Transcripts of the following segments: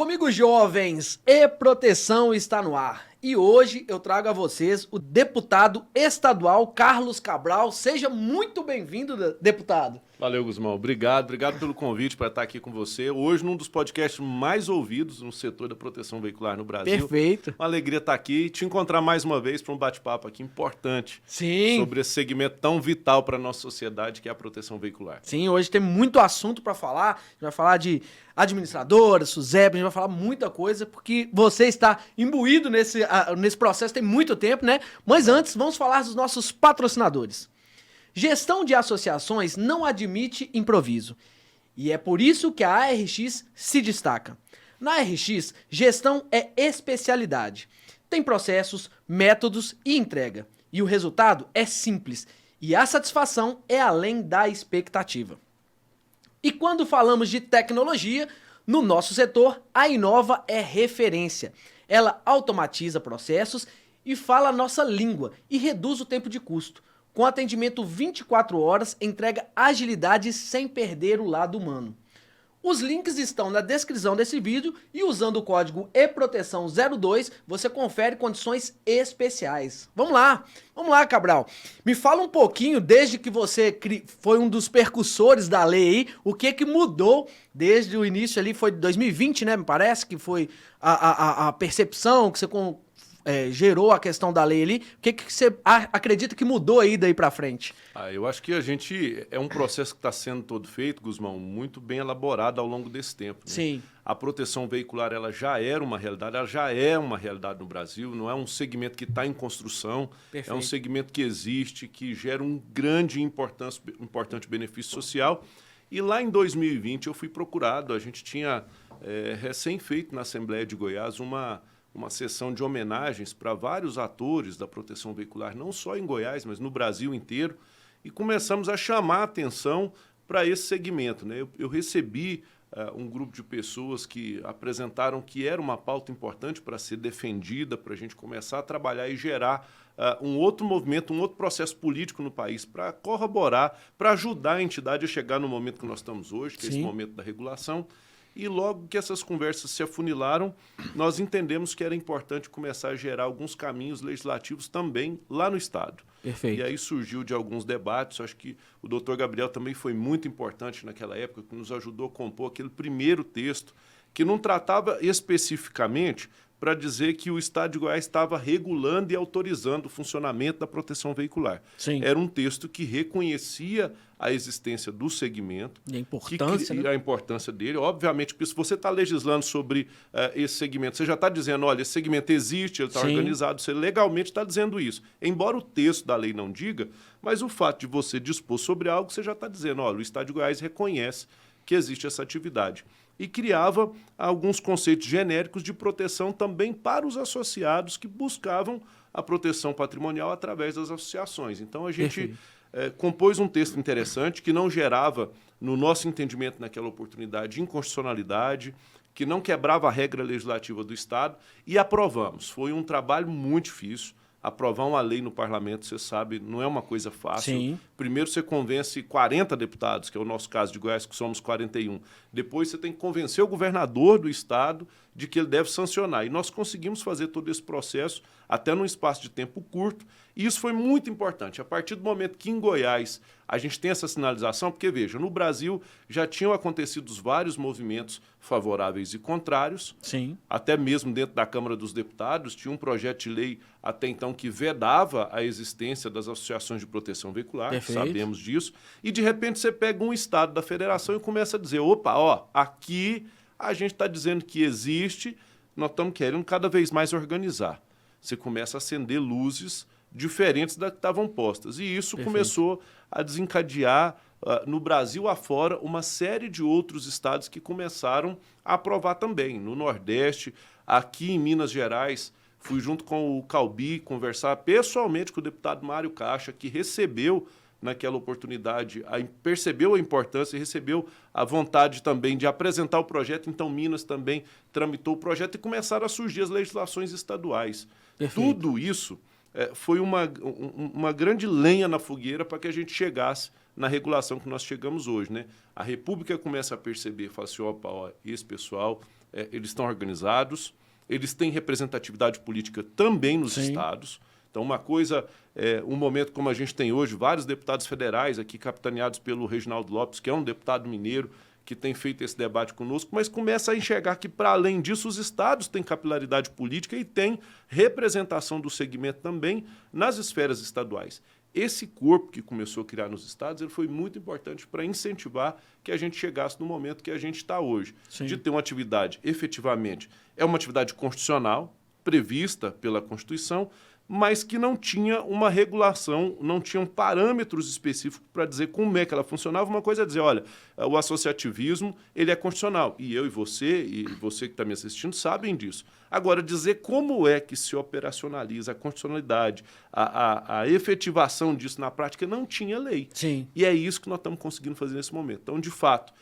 comigo, jovens! E-Proteção está no ar. E hoje eu trago a vocês o deputado estadual Carlos Cabral. Seja muito bem-vindo, deputado. Valeu, Guzmão. Obrigado pelo convite para estar aqui com você. Hoje, num dos podcasts mais ouvidos no setor da proteção veicular no Brasil. Perfeito. Uma alegria estar aqui e te encontrar mais uma vez para um bate-papo aqui importante. Sim. Sobre esse segmento tão vital para a nossa sociedade, que é a proteção veicular. Sim, hoje tem muito assunto para falar. A gente vai falar de administradora, SUSEP, a gente vai falar muita coisa, porque você está imbuído nesse processo tem muito tempo, né? Mas antes, vamos falar dos nossos patrocinadores. Gestão de associações não admite improviso. E é por isso que a ARX se destaca. Na ARX, gestão é especialidade. Tem processos, métodos e entrega. E o resultado é simples. E a satisfação é além da expectativa. E quando falamos de tecnologia, no nosso setor, a Inova é referência. Ela automatiza processos e fala a nossa língua e reduz o tempo de custo. Com atendimento 24 horas, entrega agilidade sem perder o lado humano. Os links estão na descrição desse vídeo e usando o código EPROTECção02 você confere condições especiais. Vamos lá, Cabral. Me fala um pouquinho, desde que você foi um dos percussores da lei aí, o que mudou desde o início ali, foi 2020, né? Me parece que foi a percepção que você gerou a questão da lei ali. O que você acredita que mudou aí daí pra frente? Eu acho que é um processo que está sendo todo feito, Guzmão, muito bem elaborado ao longo desse tempo. Né? Sim. A proteção veicular ela já era uma realidade, ela já é uma realidade no Brasil, não é um segmento que está em construção, Perfeito. É um segmento que existe, que gera um grande e importante benefício social. E lá em 2020 eu fui procurado, a gente tinha recém feito na Assembleia de Goiás uma sessão de homenagens para vários atores da proteção veicular, não só em Goiás, mas no Brasil inteiro, e começamos a chamar a atenção para esse segmento. Né? Eu recebi um grupo de pessoas que apresentaram que era uma pauta importante para ser defendida, para a gente começar a trabalhar e gerar um outro movimento, um outro processo político no país, para corroborar, para ajudar a entidade a chegar no momento que nós estamos hoje, que é esse momento da regulação. E logo que essas conversas se afunilaram, nós entendemos que era importante começar a gerar alguns caminhos legislativos também lá no Estado. Perfeito. E aí surgiu de alguns debates, acho que o doutor Gabriel também foi muito importante naquela época, que nos ajudou a compor aquele primeiro texto, que não tratava especificamente para dizer que o Estado de Goiás estava regulando e autorizando o funcionamento da proteção veicular. Sim. Era um texto que reconhecia a existência do segmento. E a importância, né? A importância dele. Obviamente, porque se você está legislando sobre esse segmento, você já está dizendo, olha, esse segmento existe, ele está organizado, você legalmente está dizendo isso. Embora o texto da lei não diga, mas o fato de você dispor sobre algo, você já está dizendo, olha, o Estado de Goiás reconhece que existe essa atividade. E criava alguns conceitos genéricos de proteção também para os associados que buscavam a proteção patrimonial através das associações. Então, a gente compôs um texto interessante que não gerava, no nosso entendimento naquela oportunidade, inconstitucionalidade, que não quebrava a regra legislativa do Estado, e aprovamos. Foi um trabalho muito difícil. Aprovar uma lei no parlamento, você sabe, não é uma coisa fácil. Sim. Primeiro você convence 40 deputados, que é o nosso caso de Goiás, que somos 41. Depois você tem que convencer o governador do Estado de que ele deve sancionar. E nós conseguimos fazer todo esse processo até num espaço de tempo curto. E isso foi muito importante. A partir do momento que em Goiás a gente tem essa sinalização, porque, veja, no Brasil já tinham acontecido vários movimentos favoráveis e contrários. Sim. Até mesmo dentro da Câmara dos Deputados, tinha um projeto de lei até então que vedava a existência das associações de proteção veicular, Perfeito. Sabemos disso, e de repente você pega um estado da federação e começa a dizer, opa, ó, aqui a gente está dizendo que existe, nós estamos querendo cada vez mais organizar. Você começa a acender luzes diferentes das que estavam postas, e isso Perfeito. Começou a desencadear no Brasil afora uma série de outros estados que começaram a aprovar também. No Nordeste, aqui em Minas Gerais, fui junto com o Calbi conversar pessoalmente com o deputado Mário Caixa, que recebeu naquela oportunidade, percebeu a importância e recebeu a vontade também de apresentar o projeto. Então, Minas também tramitou o projeto e começaram a surgir as legislações estaduais. Perfeito. Tudo isso foi uma grande lenha na fogueira para que a gente chegasse na regulação que nós chegamos hoje. Né? A República começa a perceber, fala assim, opa, ó, esse pessoal eles estão organizados, eles têm representatividade política também nos estados. Então, uma coisa, um momento como a gente tem hoje, vários deputados federais aqui capitaneados pelo Reginaldo Lopes, que é um deputado mineiro, que tem feito esse debate conosco, mas começa a enxergar que, para além disso, os estados têm capilaridade política e têm representação do segmento também nas esferas estaduais. Esse corpo que começou a criar nos estados ele foi muito importante para incentivar que a gente chegasse no momento que a gente está hoje, de ter uma atividade, efetivamente, é uma atividade constitucional, prevista pela Constituição, mas que não tinha uma regulação, não tinham parâmetros específicos para dizer como é que ela funcionava. Uma coisa é dizer, olha, o associativismo ele é constitucional, e você que está me assistindo, sabem disso. Agora, dizer como é que se operacionaliza a constitucionalidade, a efetivação disso na prática, não tinha lei. Sim. E é isso que nós estamos conseguindo fazer nesse momento. Então, de fato,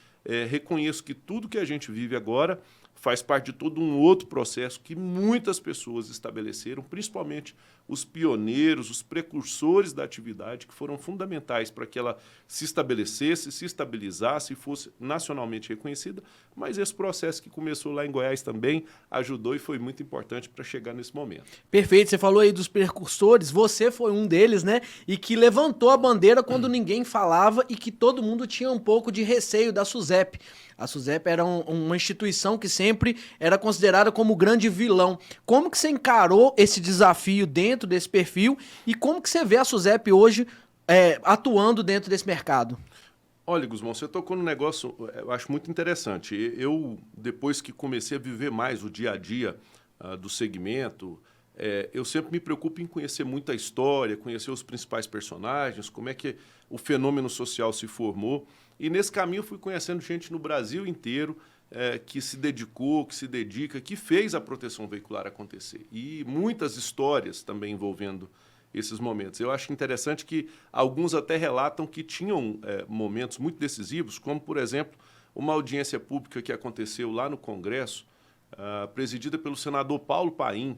reconheço que tudo que a gente vive agora faz parte de todo um outro processo que muitas pessoas estabeleceram, principalmente os pioneiros, os precursores da atividade, que foram fundamentais para que ela se estabelecesse, se estabilizasse e fosse nacionalmente reconhecida. Mas esse processo que começou lá em Goiás também ajudou e foi muito importante para chegar nesse momento. Perfeito, você falou aí dos precursores, você foi um deles, né? E que levantou a bandeira quando ninguém falava e que todo mundo tinha um pouco de receio da SUSEP. A SUSEP era uma instituição que sempre era considerada como o grande vilão. Como que você encarou esse desafio dentro desse perfil e como que você vê a SUSEP hoje atuando dentro desse mercado? Olha, Guzmão, você tocou num negócio, eu acho muito interessante. Eu, depois que comecei a viver mais o dia a dia do segmento, eu sempre me preocupo em conhecer muito a história, conhecer os principais personagens, como é que o fenômeno social se formou. E nesse caminho fui conhecendo gente no Brasil inteiro que se dedicou, que se dedica, que fez a proteção veicular acontecer. E muitas histórias também envolvendo esses momentos. Eu acho interessante que alguns até relatam que tinham momentos muito decisivos, como, por exemplo, uma audiência pública que aconteceu lá no Congresso, presidida pelo senador Paulo Paim,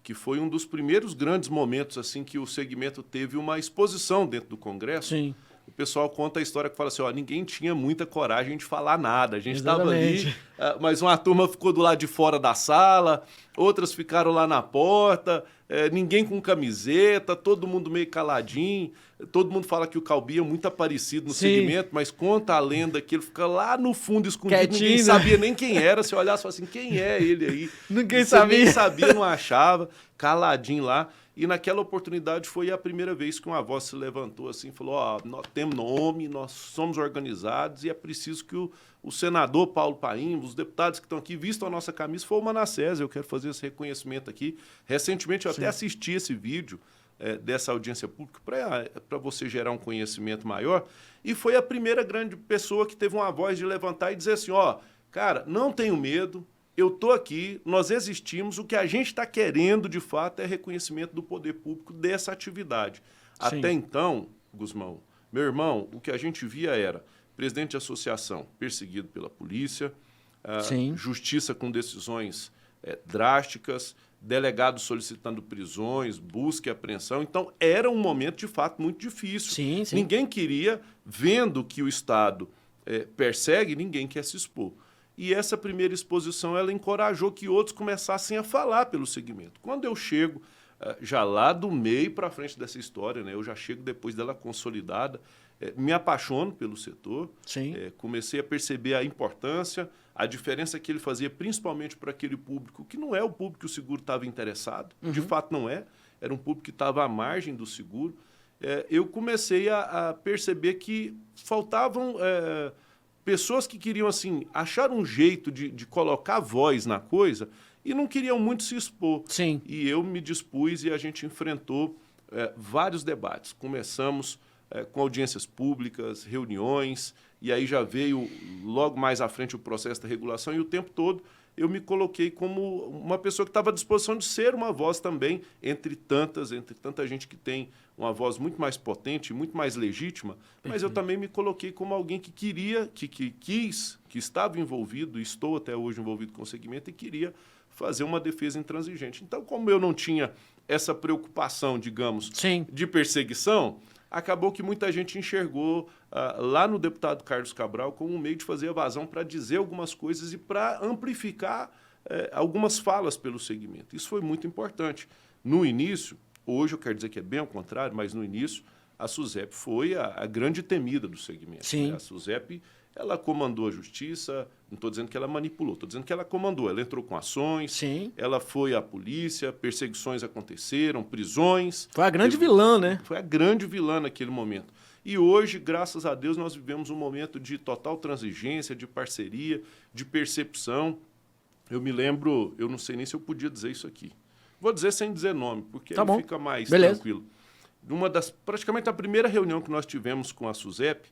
que foi um dos primeiros grandes momentos assim que o segmento teve uma exposição dentro do Congresso. Sim. O pessoal conta a história que fala assim, ninguém tinha muita coragem de falar nada. A gente estava ali, mas uma turma ficou do lado de fora da sala, outras ficaram lá na porta, ninguém com camiseta, todo mundo meio caladinho. Todo mundo fala que o Calbi é muito aparecido no segmento, mas conta a lenda que ele fica lá no fundo escondido, quietinho, ninguém sabia nem quem era. Se olhasse e falasse assim, quem é ele aí? Ninguém sabia. Ninguém sabia, não achava, caladinho lá. E naquela oportunidade foi a primeira vez que uma voz se levantou assim e falou, nós temos nome, nós somos organizados e é preciso que o senador Paulo Paim, os deputados que estão aqui, vistam a nossa camisa, foi o Manassés, eu quero fazer esse reconhecimento aqui. Recentemente eu até assisti esse vídeo dessa audiência pública para você gerar um conhecimento maior e foi a primeira grande pessoa que teve uma voz de levantar e dizer assim, cara, não tenho medo, eu estou aqui, nós existimos, o que a gente está querendo, de fato, é reconhecimento do poder público dessa atividade. Sim. Até então, Guzmão, meu irmão, o que a gente via era presidente de associação perseguido pela polícia, justiça com decisões drásticas, delegados solicitando prisões, busca e apreensão. Então, era um momento, de fato, muito difícil. Sim. Ninguém queria, vendo que o Estado persegue, ninguém quer se expor. E essa primeira exposição, ela encorajou que outros começassem a falar pelo segmento. Quando eu chego já lá do meio para frente dessa história, né, eu já chego depois dela consolidada, me apaixono pelo setor, comecei a perceber a importância, a diferença que ele fazia, principalmente para aquele público que não é o público que o seguro estava interessado, de fato não é, era um público que estava à margem do seguro. Eu comecei a perceber que faltavam pessoas que queriam assim achar um jeito de colocar voz na coisa e não queriam muito se expor. Sim. E eu me dispus e a gente enfrentou vários debates. Começamos com audiências públicas, reuniões, e aí já veio logo mais à frente o processo da regulação e o tempo todo eu me coloquei como uma pessoa que estava à disposição de ser uma voz também, entre tanta gente que tem uma voz muito mais potente, muito mais legítima, mas eu também me coloquei como alguém que queria, que quis, que estava envolvido, estou até hoje envolvido com o segmento e queria fazer uma defesa intransigente. Então, como eu não tinha essa preocupação, digamos, de perseguição, acabou que muita gente enxergou lá no deputado Carlos Cabral como um meio de fazer evasão para dizer algumas coisas e para amplificar algumas falas pelo segmento. Isso foi muito importante. No início, hoje eu quero dizer que é bem ao contrário, mas no início a SUSEP foi a grande temida do segmento. Sim. Né? A SUSEP, ela comandou a justiça, não estou dizendo que ela manipulou, estou dizendo que ela comandou, ela entrou com ações, Sim. ela foi à polícia, perseguições aconteceram, prisões. Foi a grande vilã, né? Foi a grande vilã naquele momento. E hoje, graças a Deus, nós vivemos um momento de total transigência, de parceria, de percepção. Eu me lembro, eu não sei nem se eu podia dizer isso aqui. Vou dizer sem dizer nome, porque tá aí bom. fica mais Beleza. tranquilo. Praticamente a primeira reunião que nós tivemos com a SUSEP,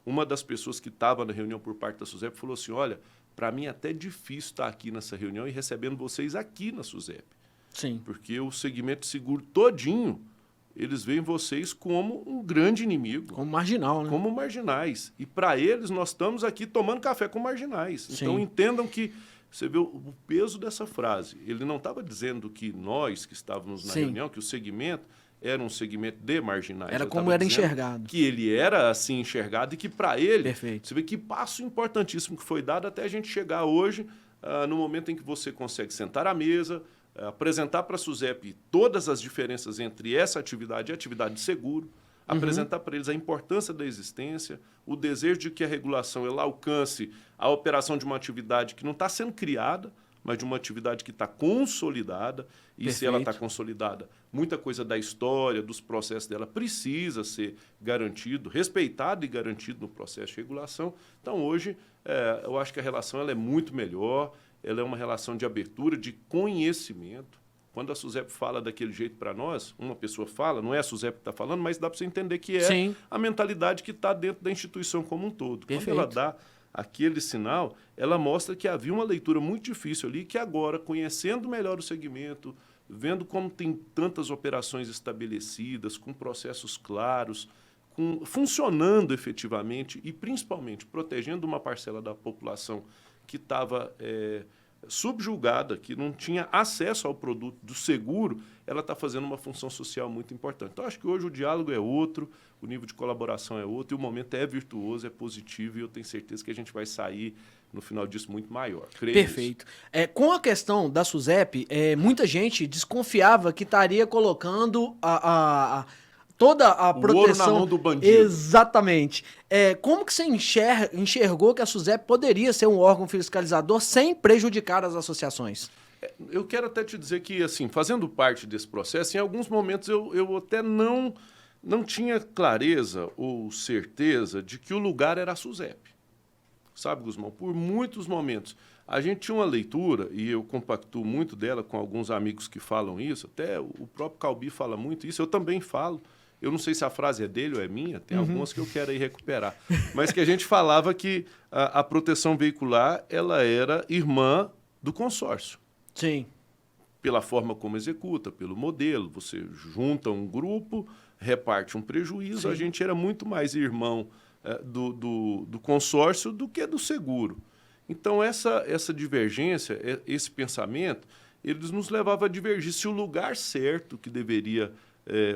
uma das pessoas que estava na reunião por parte da SUSEP falou assim, olha, para mim é até difícil estar aqui nessa reunião e recebendo vocês aqui na SUSEP. Sim. Porque o segmento de seguro todinho, eles veem vocês como um grande inimigo. Como marginal, né? Como marginais. E para eles, nós estamos aqui tomando café com marginais. Sim. Então, entendam que você vê o peso dessa frase. Ele não estava dizendo que nós, que estávamos na Sim. reunião, que o segmento era um segmento de marginais. Era Eu como tava era dizendo enxergado. que ele era assim enxergado e que para ele, Perfeito. você vê que passo importantíssimo que foi dado até a gente chegar hoje, no momento em que você consegue sentar à mesa, apresentar para a SUSEP todas as diferenças entre essa atividade e a atividade de seguro, apresentar para eles a importância da existência, o desejo de que a regulação ela alcance a operação de uma atividade que não está sendo criada, mas de uma atividade que está consolidada. E Perfeito. se ela está consolidada, muita coisa da história, dos processos dela precisa ser garantido, respeitado e garantido no processo de regulação. Então, hoje, eu acho que a relação ela é muito melhor, ela é uma relação de abertura, de conhecimento. Quando a SUSEP fala daquele jeito para nós, uma pessoa fala, não é a SUSEP que está falando, mas dá para você entender que é Sim. a mentalidade que está dentro da instituição como um todo. Perfeito. Quando ela dá aquele sinal, ela mostra que havia uma leitura muito difícil ali, que agora, conhecendo melhor o segmento, vendo como tem tantas operações estabelecidas, com processos claros, funcionando efetivamente e, principalmente, protegendo uma parcela da população que estava subjugada, que não tinha acesso ao produto do seguro, ela está fazendo uma função social muito importante. Então, acho que hoje o diálogo é outro, o nível de colaboração é outro, e o momento é virtuoso, é positivo, e eu tenho certeza que a gente vai sair, no final disso, muito maior. Creio Perfeito. Com a questão da SUSEP, muita gente desconfiava que estaria colocando toda a proteção... ouro na mão do bandido. Exatamente. Como que você enxergou que a SUSEP poderia ser um órgão fiscalizador sem prejudicar as associações? Eu quero até te dizer que, assim, fazendo parte desse processo, em alguns momentos eu até não tinha clareza ou certeza de que o lugar era a SUSEP. Sabe, Guzmão? Por muitos momentos. A gente tinha uma leitura, e eu compactuo muito dela com alguns amigos que falam isso, até o próprio Calbi fala muito isso, eu também falo. Eu não sei se a frase é dele ou é minha, tem algumas que eu quero aí recuperar. Mas que a gente falava que a proteção veicular ela era irmã do consórcio. Sim. Pela forma como executa, pelo modelo. Você junta um grupo, reparte um prejuízo. Sim. A gente era muito mais irmão do consórcio do que do seguro. Então, essa divergência, esse pensamento, eles nos levavam a divergir se o lugar certo que deveria...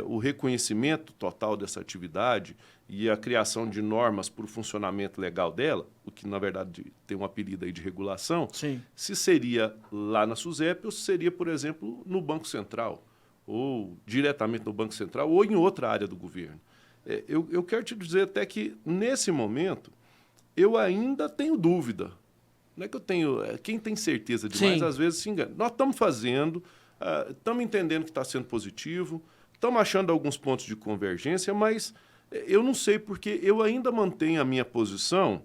o reconhecimento total dessa atividade e a criação de normas para o funcionamento legal dela, o que, na verdade, tem um apelido aí de regulação, Sim. Se seria lá na SUSEP ou se seria, por exemplo, no Banco Central, ou diretamente no Banco Central, ou em outra área do governo. Eu quero te dizer até que, nesse momento, eu ainda tenho dúvida. Não é que eu tenho... Quem tem certeza demais, Sim. às vezes se engana. Nós estamos fazendo, estamos entendendo que está sendo positivo, estamos achando alguns pontos de convergência, mas eu não sei porque eu ainda mantenho a minha posição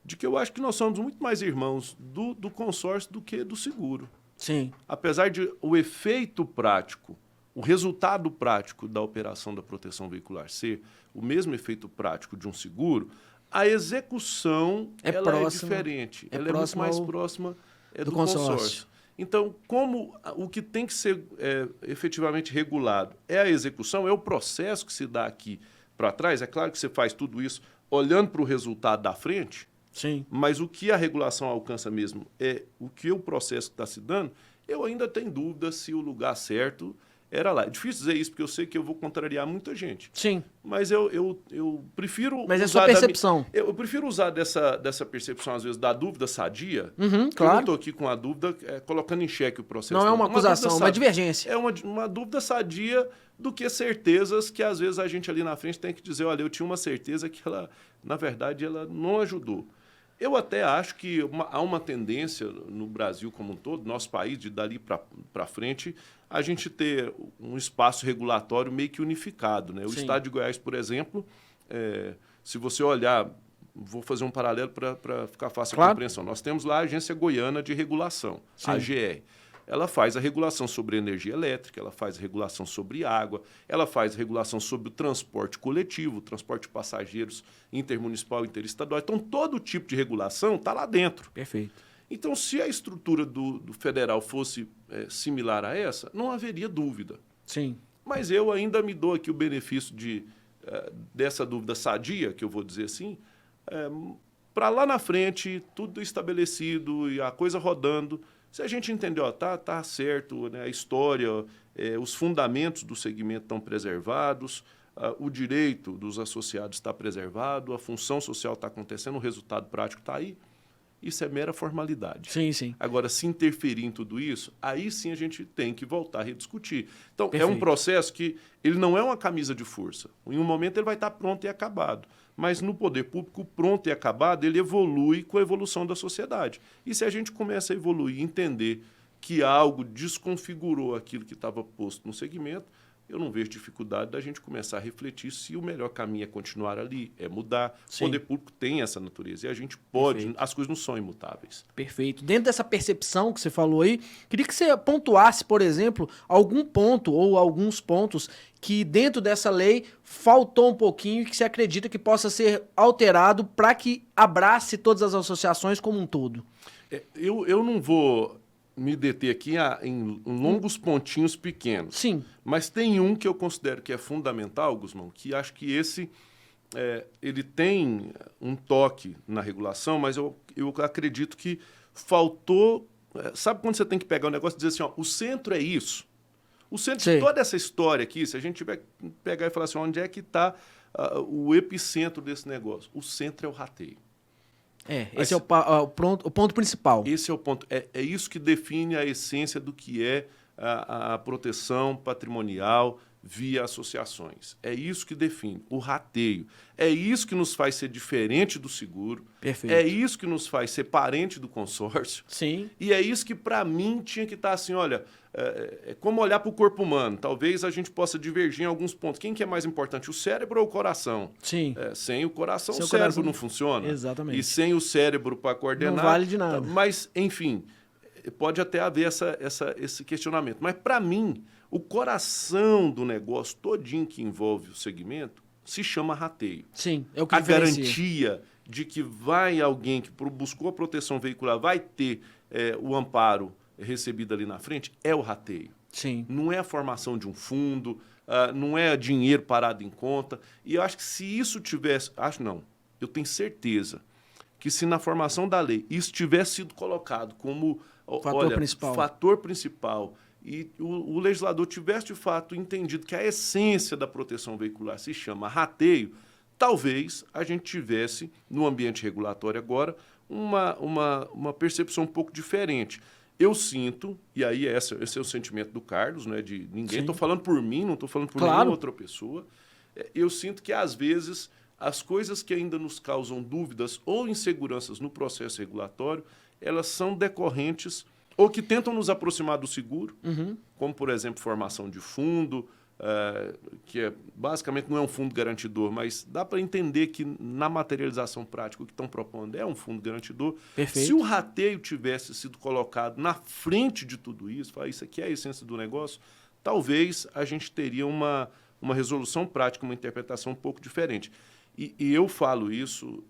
de que eu acho que nós somos muito mais irmãos do consórcio do que do seguro. Sim. Apesar de o efeito prático, o resultado prático da operação da proteção veicular ser o mesmo efeito prático de um seguro, a execução ela é diferente. Ela é muito mais próxima do consórcio. Então, como o que tem que ser efetivamente regulado é a execução, é o processo que se dá aqui para trás, é claro que você faz tudo isso olhando para o resultado da frente, sim. Mas o que a regulação alcança mesmo é o que o processo está se dando, eu ainda tenho dúvida se o lugar certo era lá. É difícil dizer isso, porque eu sei que eu vou contrariar muita gente. Sim. Mas eu prefiro... Mas é sua percepção. Eu prefiro usar dessa percepção, às vezes, da dúvida sadia. Claro. Eu não estou aqui com a dúvida colocando em xeque o processo. Não é uma acusação, é uma divergência. É uma dúvida sadia do que certezas que, às vezes, a gente ali na frente tem que dizer, olha, eu tinha uma certeza que ela, na verdade, ela não ajudou. Eu até acho que há uma tendência no Brasil como um todo, nosso país, de dali para frente, a gente ter um espaço regulatório meio que unificado, né? O Estado de Goiás, por exemplo, se você olhar, vou fazer um paralelo para ficar fácil a compreensão. Nós temos lá a Agência Goiana de Regulação, a AGR. Ela faz a regulação sobre energia elétrica, ela faz a regulação sobre água, ela faz a regulação sobre o transporte coletivo, o transporte de passageiros intermunicipal e interestadual. Então, todo tipo de regulação está lá dentro. Perfeito. Então, se a estrutura do federal fosse similar a essa, não haveria dúvida. Sim. Mas eu ainda me dou aqui o benefício dessa dúvida sadia, que eu vou dizer assim, para lá na frente, tudo estabelecido e a coisa rodando. Se a gente entender, tá certo, né, a história, os fundamentos do segmento estão preservados, o direito dos associados está preservado, a função social está acontecendo, o resultado prático está aí, isso é mera formalidade. Sim, sim. Agora, se interferir em tudo isso, aí sim a gente tem que voltar a rediscutir. Então, Perfeito. É um processo que ele não é uma camisa de força. Em um momento ele vai estar pronto e acabado. Mas no poder público, pronto e acabado, ele evolui com a evolução da sociedade. E se a gente começa a evoluir e entender que algo desconfigurou aquilo que estava posto no segmento, eu não vejo dificuldade da gente começar a refletir se o melhor caminho é continuar ali, é mudar. Sim. O poder público tem essa natureza e a gente pode, Perfeito. as coisas não são imutáveis. Perfeito. Dentro dessa percepção que você falou aí, queria que você pontuasse, por exemplo, algum ponto ou alguns pontos que dentro dessa lei faltou um pouquinho e que você acredita que possa ser alterado para que abrace todas as associações como um todo. Eu não vou me deter aqui em longos pontinhos pequenos. Sim. Mas tem um que eu considero que é fundamental, Guzmão, que acho que esse ele tem um toque na regulação, mas eu acredito que faltou... sabe quando você tem que pegar o negócio e dizer assim, o centro é isso? O centro de toda essa história aqui, se a gente tiver que pegar e falar assim, onde é que está o epicentro desse negócio? O centro é o rateio. Esse é o ponto principal. Esse é o ponto. É isso que define a essência do que é a proteção patrimonial via associações. É isso que define o rateio. É isso que nos faz ser diferente do seguro. Perfeito. É isso que nos faz ser parente do consórcio. Sim. E é isso que, para mim, tinha que estar assim, olha, é como olhar para o corpo humano. Talvez a gente possa divergir em alguns pontos. Quem que é mais importante, o cérebro ou o coração? Sim. Sem o coração, Sem o cérebro não funciona. Exatamente. E sem o cérebro para coordenar... Não vale de nada. Mas, enfim, pode até haver esse questionamento. Mas, para mim, o coração do negócio todinho que envolve o segmento se chama rateio. Sim, é o que a diferencia. garantia de que vai alguém que buscou a proteção veicular vai ter o amparo recebido ali na frente é o rateio. Sim. Não é a formação de um fundo, não é dinheiro parado em conta. E eu acho que se isso tivesse... eu tenho certeza que se na formação da lei isso tivesse sido colocado como fator principal e o legislador tivesse de fato entendido que a essência da proteção veicular se chama rateio, talvez a gente tivesse, no ambiente regulatório agora, uma percepção um pouco diferente. Eu sinto, e aí esse é o sentimento do Carlos, né, de ninguém, estou falando por mim, não estou falando por nenhuma outra pessoa, eu sinto que, às vezes, as coisas que ainda nos causam dúvidas ou inseguranças no processo regulatório, elas são decorrentes ou que tentam nos aproximar do seguro, como, por exemplo, formação de fundo, que basicamente não é um fundo garantidor, mas dá para entender que na materialização prática o que estão propondo é um fundo garantidor. Perfeito. Se o rateio tivesse sido colocado na frente de tudo isso, isso aqui é a essência do negócio, talvez a gente teria uma resolução prática, uma interpretação um pouco diferente. E eu falo isso,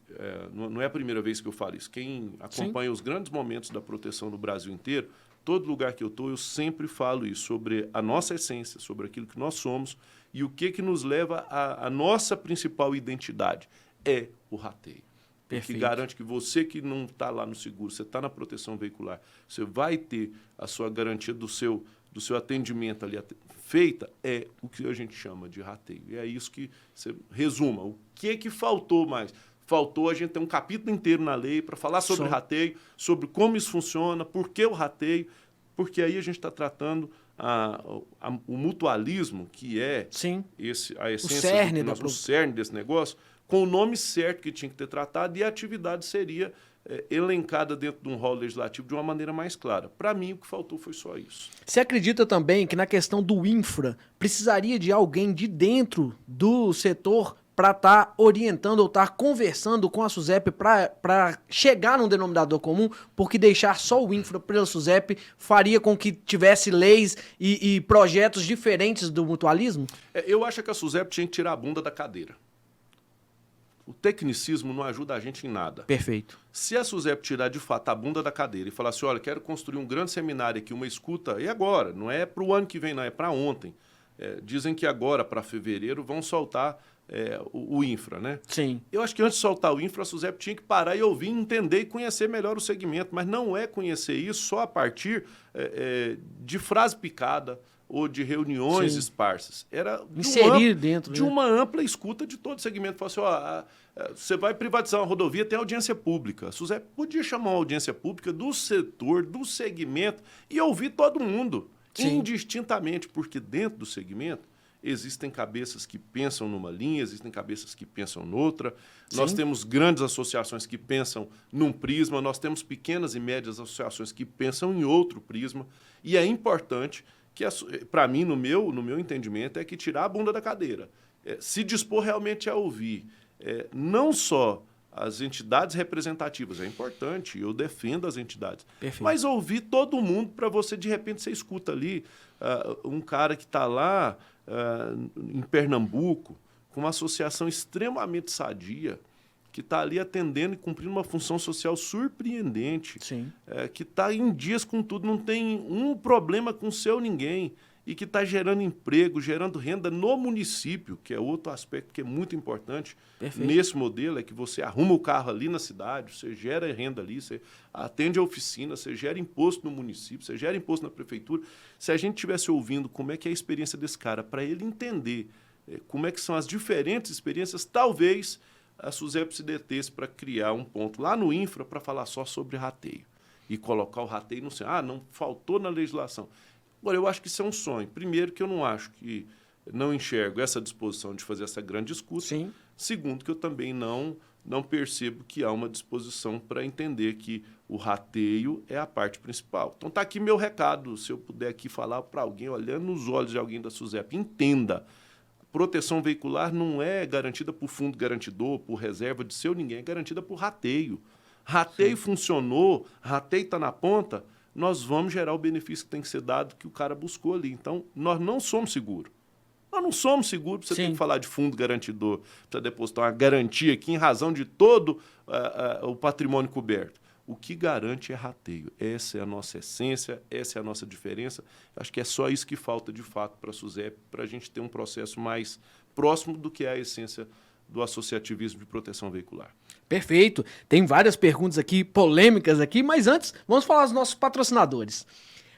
não é a primeira vez que eu falo isso. Quem acompanha os grandes momentos da proteção no Brasil inteiro, todo lugar que eu estou, eu sempre falo isso, sobre a nossa essência, sobre aquilo que nós somos e o que nos leva à nossa principal identidade, é o rateio. Perfeito. Que garante que você que não está lá no seguro, você está na proteção veicular, você vai ter a sua garantia do seu do seu atendimento ali feita, é o que a gente chama de rateio. E é isso que você resuma. O que faltou mais? Faltou a gente ter um capítulo inteiro na lei para falar sobre rateio, sobre como isso funciona, por que o rateio, porque aí a gente está tratando o mutualismo, que é a essência, o cerne desse negócio, com o nome certo que tinha que ter tratado, e a atividade seria elencada dentro de um rol legislativo de uma maneira mais clara. Para mim, o que faltou foi só isso. Você acredita também que na questão do infra, precisaria de alguém de dentro do setor para estar orientando ou estar conversando com a SUSEP para chegar num denominador comum, porque deixar só o infra pela SUSEP faria com que tivesse leis e projetos diferentes do mutualismo? Eu acho que a SUSEP tinha que tirar a bunda da cadeira. O tecnicismo não ajuda a gente em nada. Perfeito. Se a SUSEP tirar de fato a bunda da cadeira e falar assim, olha, quero construir um grande seminário aqui, uma escuta, e agora? Não é para o ano que vem, não, é para ontem. Dizem que agora, para fevereiro, vão soltar o infra, né? Sim. Eu acho que antes de soltar o infra, a SUSEP tinha que parar e ouvir, entender e conhecer melhor o segmento, mas não é conhecer isso só a partir de frase picada ou de reuniões esparsas. Era inserir dentro de uma ampla escuta de todo o segmento. Falar assim, você vai privatizar uma rodovia, tem audiência pública. A SUSEP podia chamar uma audiência pública do setor, do segmento e ouvir todo mundo, indistintamente, porque dentro do segmento existem cabeças que pensam numa linha, existem cabeças que pensam noutra. Nós temos grandes associações que pensam num prisma, nós temos pequenas e médias associações que pensam em outro prisma. E é importante que, para mim, no meu entendimento, é que tirar a bunda da cadeira. Se dispor realmente a ouvir não só as entidades representativas, é importante, eu defendo as entidades, mas ouvir todo mundo para você, de repente, você escuta ali um cara que está lá em Pernambuco, com uma associação extremamente sadia, que está ali atendendo e cumprindo uma função social surpreendente, que está em dias com tudo, não tem um problema com seu ninguém, e que está gerando emprego, gerando renda no município, que é outro aspecto que é muito importante nesse modelo, é que você arruma o carro ali na cidade, você gera renda ali, você atende a oficina, você gera imposto no município, você gera imposto na prefeitura. Se a gente estivesse ouvindo como é que é a experiência desse cara, para ele entender como é que são as diferentes experiências, talvez a SUSEP se detesse para criar um ponto lá no infra para falar só sobre rateio e colocar o rateio no centro. Não faltou na legislação. Agora, eu acho que isso é um sonho. Primeiro, que eu não enxergo essa disposição de fazer essa grande discussão. Segundo, que eu também não percebo que há uma disposição para entender que o rateio é a parte principal. Então, está aqui meu recado. Se eu puder aqui falar para alguém, olhando nos olhos de alguém da SUSEP, entenda. Proteção veicular não é garantida por fundo garantidor, por reserva de seu ninguém, é garantida por rateio. Rateio funcionou, rateio está na ponta, nós vamos gerar o benefício que tem que ser dado, que o cara buscou ali. Então, nós não somos seguros. Nós não somos seguros, você tem que falar de fundo garantidor, para depositar uma garantia aqui em razão de todo o patrimônio coberto. O que garante é rateio. Essa é a nossa essência, essa é a nossa diferença. Acho que é só isso que falta, de fato, para a SUSEP, para a gente ter um processo mais próximo do que é a essência do associativismo de proteção veicular. Perfeito. Tem várias perguntas aqui, polêmicas aqui, mas antes, vamos falar dos nossos patrocinadores.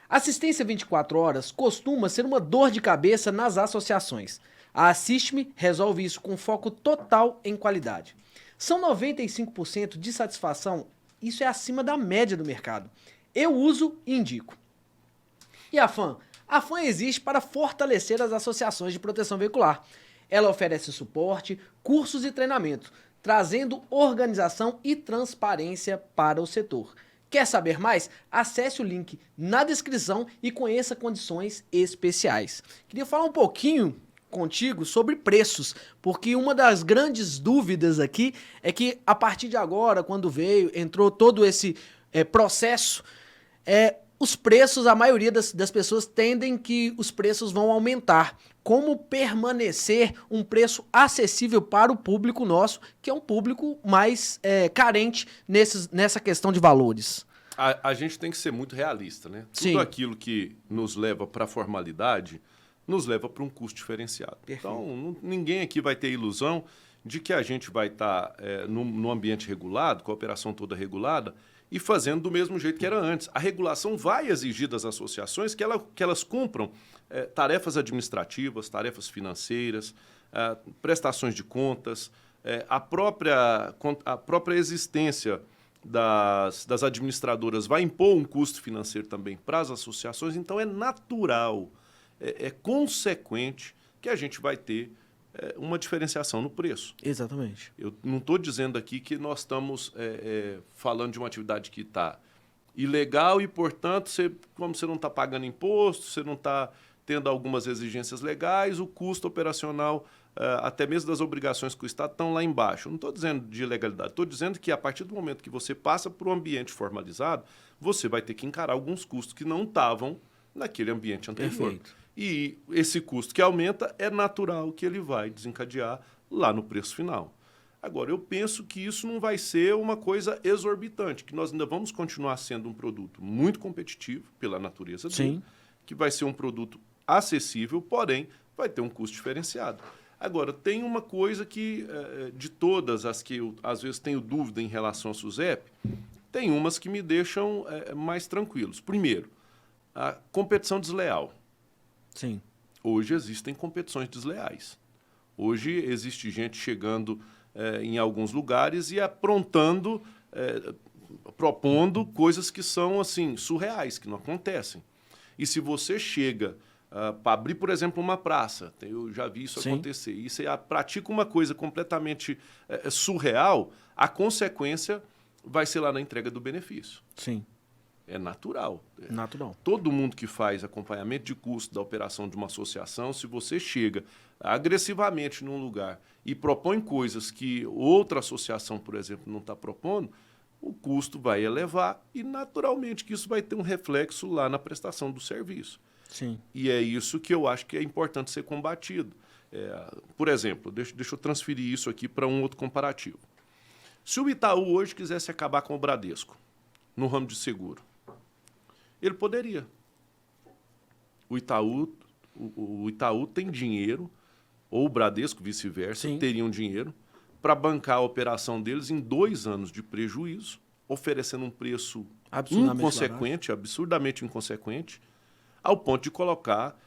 Assistência 24 horas costuma ser uma dor de cabeça nas associações. A Assiste-me resolve isso com foco total em qualidade. São 95% de satisfação, isso é acima da média do mercado. Eu uso e indico. E a FAM? A FAM existe para fortalecer as associações de proteção veicular. Ela oferece suporte, cursos e treinamento, trazendo organização e transparência para o setor. Quer saber mais? Acesse o link na descrição e conheça condições especiais. Queria falar um pouquinho contigo sobre preços, porque uma das grandes dúvidas aqui é que a partir de agora, quando entrou todo esse processo, os preços, a maioria das pessoas tendem que os preços vão aumentar. Como permanecer um preço acessível para o público nosso, que é um público mais carente nessa questão de valores? A gente tem que ser muito realista, né? Tudo aquilo que nos leva para a formalidade nos leva para um custo diferenciado. Perfeito. Então, ninguém aqui vai ter ilusão de que a gente vai estar no ambiente regulado, com a operação toda regulada, e fazendo do mesmo jeito que era antes. A regulação vai exigir das associações que elas cumpram tarefas administrativas, tarefas financeiras, prestações de contas, a própria existência das administradoras vai impor um custo financeiro também para as associações, então é natural, é consequente que a gente vai ter uma diferenciação no preço. Exatamente. Eu não estou dizendo aqui que nós estamos falando de uma atividade que está ilegal e, portanto, como você não está pagando imposto, você não está tendo algumas exigências legais, o custo operacional, até mesmo das obrigações com o Estado, estão lá embaixo. Eu não estou dizendo de ilegalidade, estou dizendo que a partir do momento que você passa para o ambiente formalizado, você vai ter que encarar alguns custos que não estavam naquele ambiente anterior. Perfeito. E esse custo que aumenta, é natural que ele vai desencadear lá no preço final. Agora, eu penso que isso não vai ser uma coisa exorbitante, que nós ainda vamos continuar sendo um produto muito competitivo pela natureza dele, que vai ser um produto acessível, porém vai ter um custo diferenciado. Agora, tem uma coisa que, de todas as que eu, às vezes, tenho dúvida em relação à SUSEP, tem umas que me deixam mais tranquilos. Primeiro, a competição desleal. Sim. Hoje existem competições desleais. Hoje existe gente chegando em alguns lugares e aprontando, propondo coisas que são assim surreais, que não acontecem. E se você chega para abrir, por exemplo, uma praça, eu já vi isso acontecer, e você pratica uma coisa completamente surreal, a consequência vai ser lá na entrega do benefício. Sim. É natural. Natural. Todo mundo que faz acompanhamento de custo da operação de uma associação, se você chega agressivamente num lugar e propõe coisas que outra associação, por exemplo, não está propondo, o custo vai elevar e, naturalmente, que isso vai ter um reflexo lá na prestação do serviço. Sim. E é isso que eu acho que é importante ser combatido. Por exemplo, deixa eu transferir isso aqui para um outro comparativo. Se o Itaú hoje quisesse acabar com o Bradesco, no ramo de seguro, ele poderia. O Itaú tem dinheiro, ou o Bradesco, vice-versa, teriam dinheiro para bancar a operação deles em 2 anos de prejuízo, oferecendo um preço inconsequente, absurdamente inconsequente, ao ponto de colocar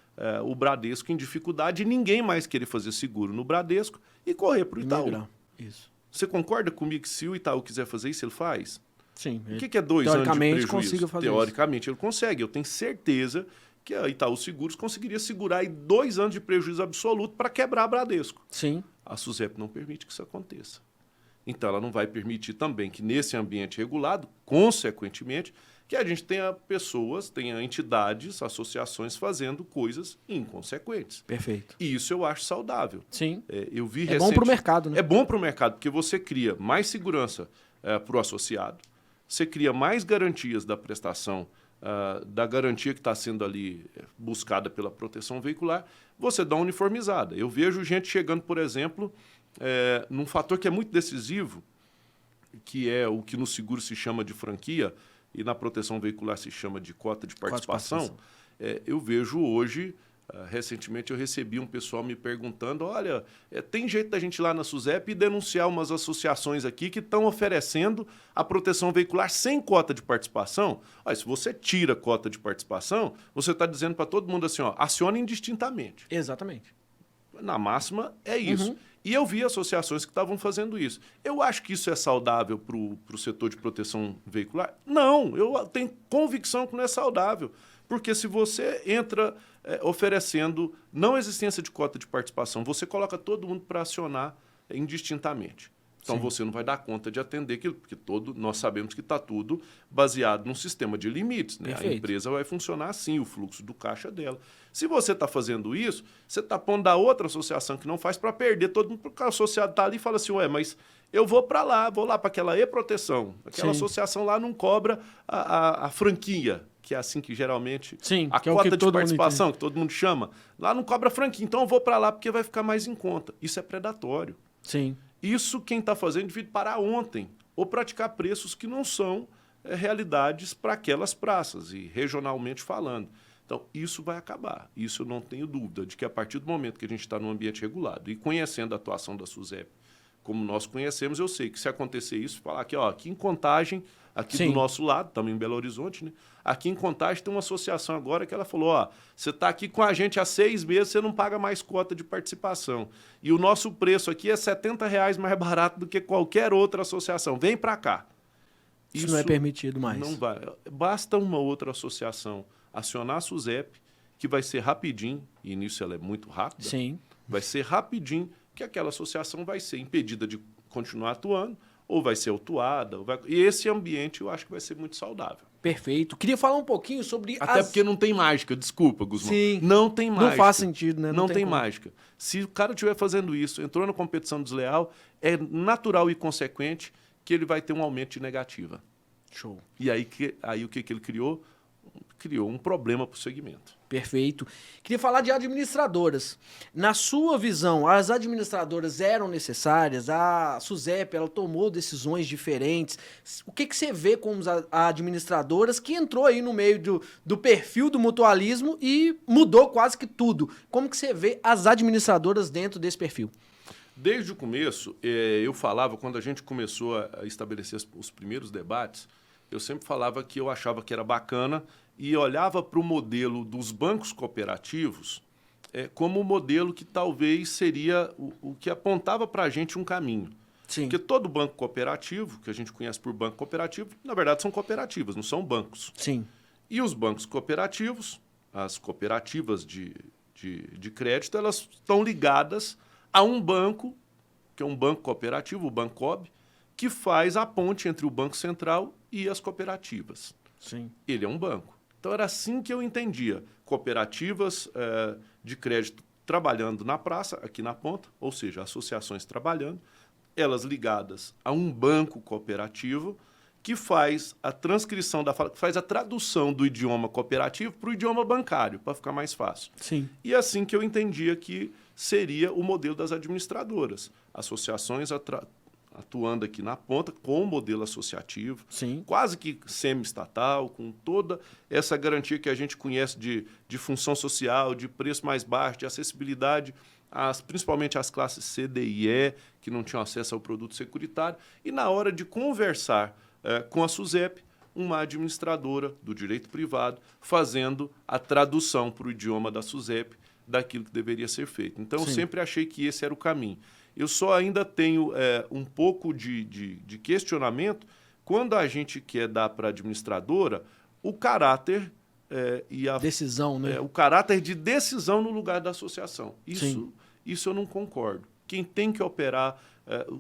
o Bradesco em dificuldade e ninguém mais querer fazer seguro no Bradesco e correr para o Itaú. Isso. Você concorda comigo que se o Itaú quiser fazer isso, ele faz? Sim. O que é 2 anos de prejuízo? Consiga fazer Teoricamente, ele consegue. Eu tenho certeza que a Itaú Seguros conseguiria segurar aí 2 anos de prejuízo absoluto para quebrar a Bradesco. Sim. A SUSEP não permite que isso aconteça. Então, ela não vai permitir também que, nesse ambiente regulado, consequentemente, que a gente tenha pessoas, tenha entidades, associações fazendo coisas inconsequentes. Perfeito. E isso eu acho saudável. Sim. Eu vi bom para o mercado, né? É bom para o mercado, porque você cria mais segurança para o associado, você cria mais garantias da prestação, da garantia que está sendo ali buscada pela proteção veicular, você dá uma uniformizada. Eu vejo gente chegando, por exemplo, num fator que é muito decisivo, que é o que no seguro se chama de franquia e na proteção veicular se chama de cota de participação. Eu vejo hoje, recentemente eu recebi um pessoal me perguntando, olha, tem jeito da gente ir lá na SUSEP e denunciar umas associações aqui que estão oferecendo a proteção veicular sem cota de participação? Olha, se você tira cota de participação, você está dizendo para todo mundo assim, ó, acione indistintamente. Exatamente. Na máxima, é isso. Uhum. E eu vi associações que estavam fazendo isso. Eu acho que isso é saudável para o setor de proteção veicular? Não, eu tenho convicção que não é saudável. Porque se você entra oferecendo não existência de cota de participação, você coloca todo mundo para acionar indistintamente. Então, você não vai dar conta de atender aquilo, porque nós sabemos que está tudo baseado num sistema de limites. Né? A empresa vai funcionar assim, o fluxo do caixa dela. Se você está fazendo isso, você está pondo da outra associação que não faz para perder todo mundo, porque o associado está ali e fala assim, ué, mas eu vou lá para aquela e-proteção. Aquela associação lá não cobra a franquia, que é assim que geralmente... a cota de participação, que todo mundo chama. Lá não cobra franquia, então eu vou para lá porque vai ficar mais em conta. Isso é predatório. Sim. Isso quem está fazendo devia parar ontem, ou praticar preços que não são realidades para aquelas praças, e regionalmente falando. Então, isso vai acabar. Isso eu não tenho dúvida de que a partir do momento que a gente está num ambiente regulado e conhecendo a atuação da SUSEP, como nós conhecemos, eu sei que se acontecer isso, falar que aqui em Contagem aqui Sim. do nosso lado, estamos em Belo Horizonte, né? Aqui em Contagem tem uma associação agora que ela falou, ó, você está aqui com a gente há 6 meses, você não paga mais cota de participação. E o nosso preço aqui é R$ 70 mais barato do que qualquer outra associação. Vem para cá. Isso não é permitido mais. Não vai. Basta uma outra associação acionar a SUSEP, que vai ser rapidinho, e nisso ela é muito rápida. Sim. Vai ser rapidinho que aquela associação vai ser impedida de continuar atuando, ou vai ser autuada. E esse ambiente eu acho que vai ser muito saudável. Perfeito. Queria falar um pouquinho sobre Até porque não tem mágica, desculpa, Guzmão. Sim. Não tem mágica. Não faz sentido, né? Não tem mágica. Se o cara estiver fazendo isso, entrou na competição desleal, é natural e consequente que ele vai ter um aumento de negativa. Show. E aí o que ele criou? Criou um problema para o segmento. Perfeito. Queria falar de administradoras. Na sua visão, as administradoras eram necessárias? A SUSEP, ela tomou decisões diferentes. O que você vê como as administradoras que entrou aí no meio do perfil do mutualismo e mudou quase que tudo? Como que você vê as administradoras dentro desse perfil? Desde o começo, eu falava, quando a gente começou a estabelecer os primeiros debates, eu sempre falava que eu achava que era bacana e olhava para o modelo dos bancos cooperativos como um modelo que talvez seria o que apontava para a gente um caminho. Sim. Porque todo banco cooperativo, que a gente conhece por banco cooperativo, na verdade são cooperativas, não são bancos. Sim. E os bancos cooperativos, as cooperativas de crédito, elas estão ligadas a um banco, que é um banco cooperativo, o Bancob, que faz a ponte entre o Banco Central e as cooperativas. Sim. Ele é um banco. Então, era assim que eu entendia. Cooperativas de crédito trabalhando na praça, aqui na ponta, ou seja, associações trabalhando, elas ligadas a um banco cooperativo que faz a transcrição da fala, que faz a tradução do idioma cooperativo para o idioma bancário, para ficar mais fácil. Sim. E assim que eu entendia que seria o modelo das administradoras. Associações atuando aqui na ponta com o modelo associativo, Sim. quase que semi-estatal, com toda essa garantia que a gente conhece de função social, de preço mais baixo, de acessibilidade, principalmente às classes C, D e E, que não tinham acesso ao produto securitário. E na hora de conversar com a SUSEP, uma administradora do direito privado fazendo a tradução para o idioma da SUSEP daquilo que deveria ser feito. Então, eu sempre achei que esse era o caminho. Eu só ainda tenho um pouco de questionamento quando a gente quer dar para a administradora o caráter e a decisão, né? O caráter de decisão no lugar da associação. Sim. Isso eu não concordo. Quem tem que operar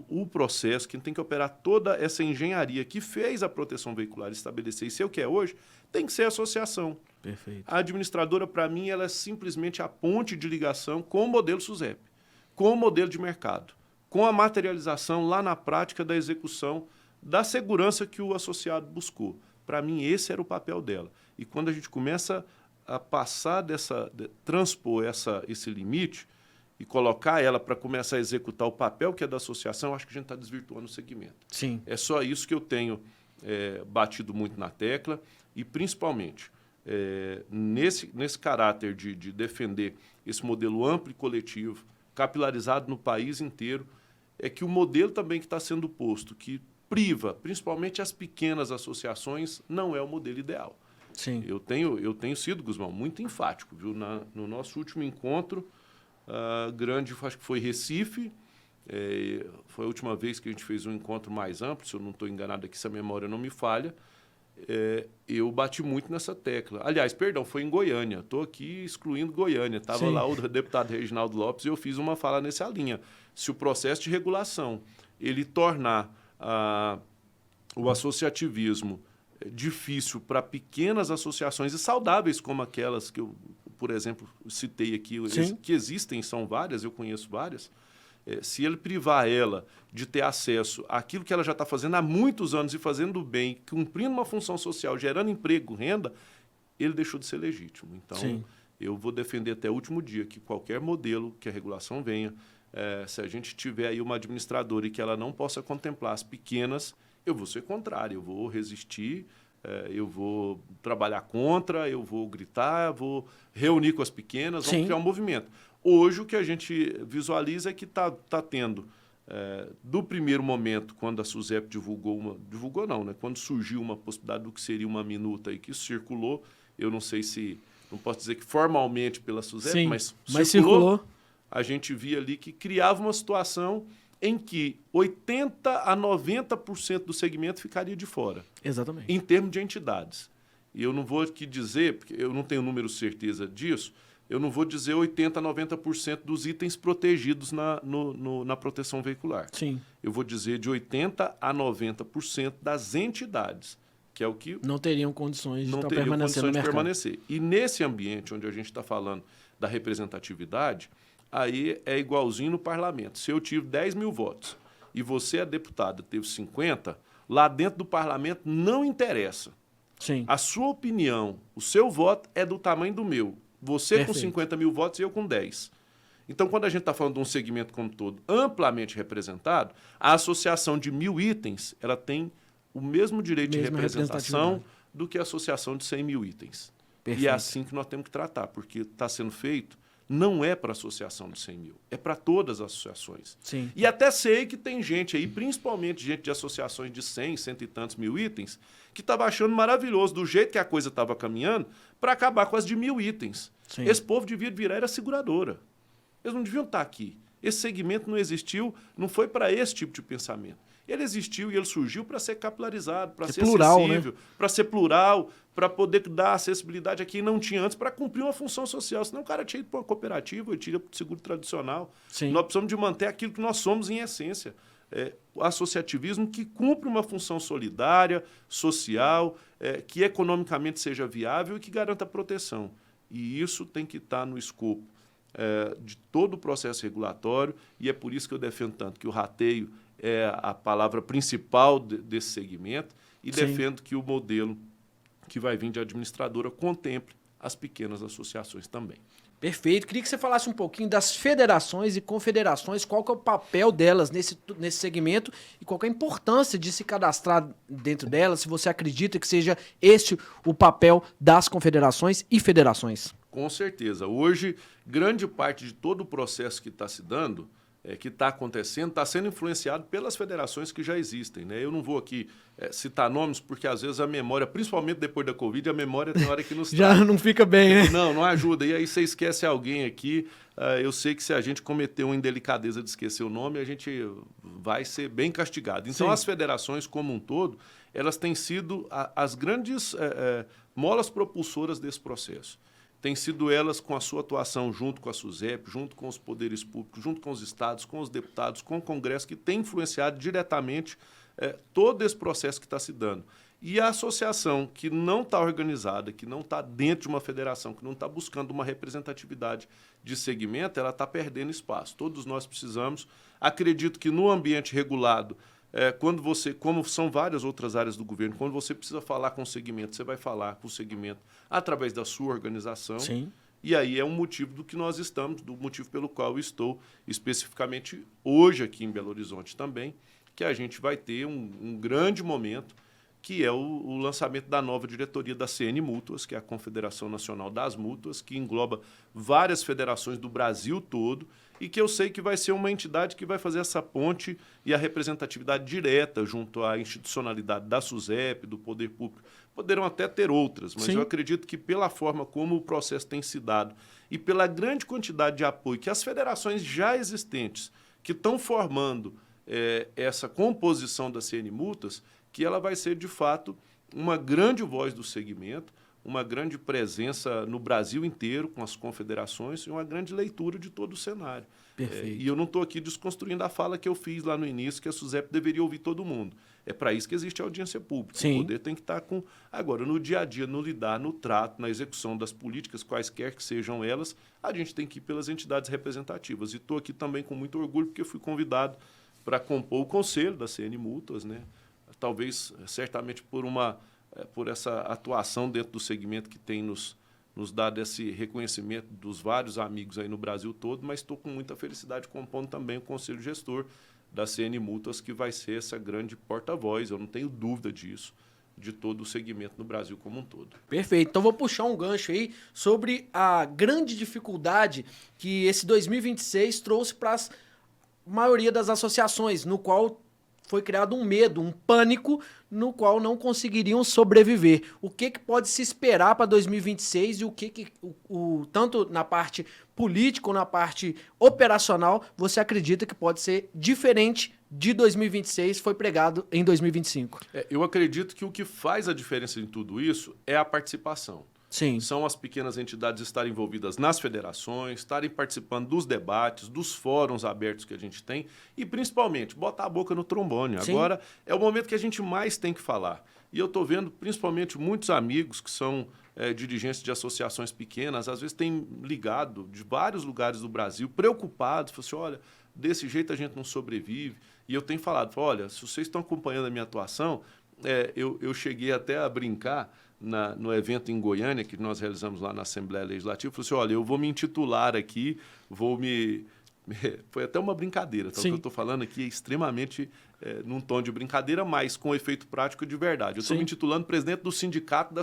o processo, quem tem que operar toda essa engenharia que fez a proteção veicular estabelecer isso é o que é hoje, tem que ser a associação. Perfeito. A administradora, para mim, ela é simplesmente a ponte de ligação com o modelo SUSEP, com o modelo de mercado, com a materialização lá na prática da execução da segurança que o associado buscou. Para mim, esse era o papel dela. E quando a gente começa a passar transpor esse limite e colocar ela para começar a executar o papel que é da associação, acho que a gente está desvirtuando o segmento. Sim. É só isso que eu tenho batido muito na tecla e, principalmente, nesse caráter de defender esse modelo amplo e coletivo, capilarizado no país inteiro, é que o modelo também que está sendo posto, que priva principalmente as pequenas associações, não é o modelo ideal. Sim. Eu tenho sido, Guzmão, muito enfático. Viu? No nosso último encontro, grande, acho que foi Recife, foi a última vez que a gente fez um encontro mais amplo, se eu não estou enganado aqui, se a memória não me falha, eu bati muito nessa tecla. Aliás, perdão, foi em Goiânia. Estou aqui excluindo Goiânia. Estava lá o deputado Reginaldo Lopes e eu fiz uma fala nessa linha. Se o processo de regulação ele tornar o associativismo difícil para pequenas associações e saudáveis como aquelas que eu, por exemplo, citei aqui, que existem, são várias, eu conheço várias, se ele privar ela de ter acesso àquilo que ela já está fazendo há muitos anos e fazendo bem, cumprindo uma função social, gerando emprego, renda, ele deixou de ser legítimo. Então, eu vou defender até o último dia que qualquer modelo que a regulação venha, se a gente tiver aí uma administradora e que ela não possa contemplar as pequenas, eu vou ser contrário, eu vou resistir, eu vou trabalhar contra, eu vou gritar, vou reunir com as pequenas, vamos criar um movimento. Hoje, o que a gente visualiza é que está tendo do primeiro momento, quando a SUSEP divulgou não, né? Quando surgiu uma possibilidade do que seria uma minuta aí que circulou, eu não sei se, não posso dizer que formalmente pela SUSEP, Sim, mas circulou. A gente via ali que criava uma situação em que 80% a 90% do segmento ficaria de fora. Exatamente. Em termos de entidades. E eu não vou aqui dizer, porque eu não tenho número certeza disso, eu não vou dizer 80% a 90% dos itens protegidos na proteção veicular. Sim. Eu vou dizer de 80% a 90% das entidades, que é o que não teriam condições de não estar teriam permanecendo condições no de mercado. permanecer. E nesse ambiente onde a gente está falando da representatividade, aí é igualzinho no parlamento. Se eu tive 10 mil votos e você, a deputada, teve 50, lá dentro do parlamento não interessa. Sim. A sua opinião, o seu voto é do tamanho do meu. Você Perfeito. com 50 mil votos e eu com 10. Então, quando a gente está falando de um segmento como todo amplamente representado, a associação de 1000 itens ela tem o mesmo direito de representação do que a associação de 100 mil itens. Perfeito. E é assim que nós temos que tratar, porque está sendo feito, não é para a associação de 100 mil, é para todas as associações. Sim. E até sei que tem gente aí, principalmente gente de associações de 100, cento e tantos mil itens, que estava achando maravilhoso, do jeito que a coisa estava caminhando, para acabar com as de 1000 itens. Sim. Esse povo devia virar era seguradora. Eles não deviam estar aqui. Esse segmento não existiu, não foi para esse tipo de pensamento. Ele existiu e ele surgiu para ser capilarizado, para ser plural, acessível, né? Para ser plural, para poder dar acessibilidade a quem não tinha antes, para cumprir uma função social. Senão o cara tinha ido para uma cooperativa, ele tinha para o seguro tradicional. Sim. Nós precisamos de manter aquilo que nós somos em essência. O associativismo que cumpre uma função solidária, social, que economicamente seja viável e que garanta proteção. E isso tem que estar no escopo de todo o processo regulatório, e é por isso que eu defendo tanto que o rateio é a palavra principal desse segmento, e Sim. defendo que o modelo que vai vir de administradora contemple as pequenas associações também. Perfeito. Queria que você falasse um pouquinho das federações e confederações, qual que é o papel delas nesse segmento e qual que é a importância de se cadastrar dentro delas, se você acredita que seja esse o papel das confederações e federações. Com certeza. Hoje, grande parte de todo o processo que está se dando, que está acontecendo, está sendo influenciado pelas federações que já existem, né? Eu não vou aqui citar nomes, porque às vezes a memória, principalmente depois da Covid, a memória tem hora que nos já não fica bem, né? Não ajuda. E aí você esquece alguém aqui. Eu sei que se a gente cometer uma indelicadeza de esquecer o nome, a gente vai ser bem castigado. Então, Sim. As federações como um todo, elas têm sido as grandes molas propulsoras desse processo. Tem sido elas com a sua atuação junto com a SUSEP, junto com os poderes públicos, junto com os estados, com os deputados, com o Congresso, que tem influenciado diretamente todo esse processo que está se dando. E a associação que não está organizada, que não está dentro de uma federação, que não está buscando uma representatividade de segmento, ela está perdendo espaço. Todos nós precisamos. Acredito que no ambiente regulado, quando você, como são várias outras áreas do governo, quando você precisa falar com o segmento, você vai falar com o segmento através da sua organização. Sim. E aí é um motivo do que nós estamos, do motivo pelo qual eu estou especificamente hoje aqui em Belo Horizonte também, que a gente vai ter um grande momento, que é o lançamento da nova diretoria da CN Mútuas, que é a Confederação Nacional das Mútuas, que engloba várias federações do Brasil todo, e que eu sei que vai ser uma entidade que vai fazer essa ponte e a representatividade direta junto à institucionalidade da SUSEP, do poder público. Poderão até ter outras, mas Sim. eu acredito que pela forma como o processo tem se dado e pela grande quantidade de apoio que as federações já existentes, que estão formando essa composição da CN Mútuas, que ela vai ser, de fato, uma grande voz do segmento, uma grande presença no Brasil inteiro com as confederações e uma grande leitura de todo o cenário. Perfeito. E eu não estou aqui desconstruindo a fala que eu fiz lá no início, que a SUSEP deveria ouvir todo mundo. É para isso que existe a audiência pública. Sim. O poder tem que estar com... Agora, no dia a dia, no lidar, no trato, na execução das políticas, quaisquer que sejam elas, a gente tem que ir pelas entidades representativas. E estou aqui também com muito orgulho, porque eu fui convidado para compor o conselho da CN Mútuas, né? Talvez, certamente, por essa atuação dentro do segmento que tem nos dado esse reconhecimento dos vários amigos aí no Brasil todo, mas estou com muita felicidade compondo também o Conselho Gestor da CN Mútuas, que vai ser essa grande porta-voz, eu não tenho dúvida disso, de todo o segmento no Brasil como um todo. Perfeito. Então vou puxar um gancho aí sobre a grande dificuldade que esse 2026 trouxe para maioria das associações, no qual foi criado um medo, um pânico, no qual não conseguiriam sobreviver. O que pode se esperar para 2026 e o que tanto na parte política ou na parte operacional você acredita que pode ser diferente de 2026 foi pregado em 2025? Eu acredito que o que faz a diferença em tudo isso é a participação. Sim. São as pequenas entidades estarem envolvidas nas federações, estarem participando dos debates, dos fóruns abertos que a gente tem e, principalmente, botar a boca no trombone. Sim. Agora é o momento que a gente mais tem que falar. E eu estou vendo, principalmente, muitos amigos que são dirigentes de associações pequenas, às vezes têm ligado de vários lugares do Brasil, preocupados, falam assim, olha, desse jeito a gente não sobrevive. E eu tenho falado, olha, se vocês estão acompanhando a minha atuação, eu cheguei até a brincar no evento em Goiânia, que nós realizamos lá na Assembleia Legislativa, falei assim, olha, eu vou me intitular aqui, Foi até uma brincadeira, tá? O que eu estou falando aqui é extremamente num tom de brincadeira, mas com efeito prático de verdade. Eu estou me intitulando presidente do Sindicato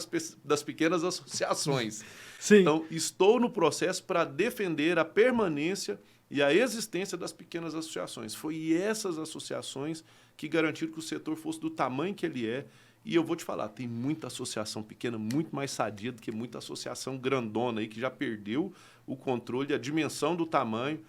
das Pequenas Associações. Sim. Então, estou no processo para defender a permanência e a existência das pequenas associações. Foi essas associações que garantiram que o setor fosse do tamanho que ele é. E eu vou te falar, tem muita associação pequena, muito mais sadia do que muita associação grandona aí, que já perdeu o controle, a dimensão do tamanho.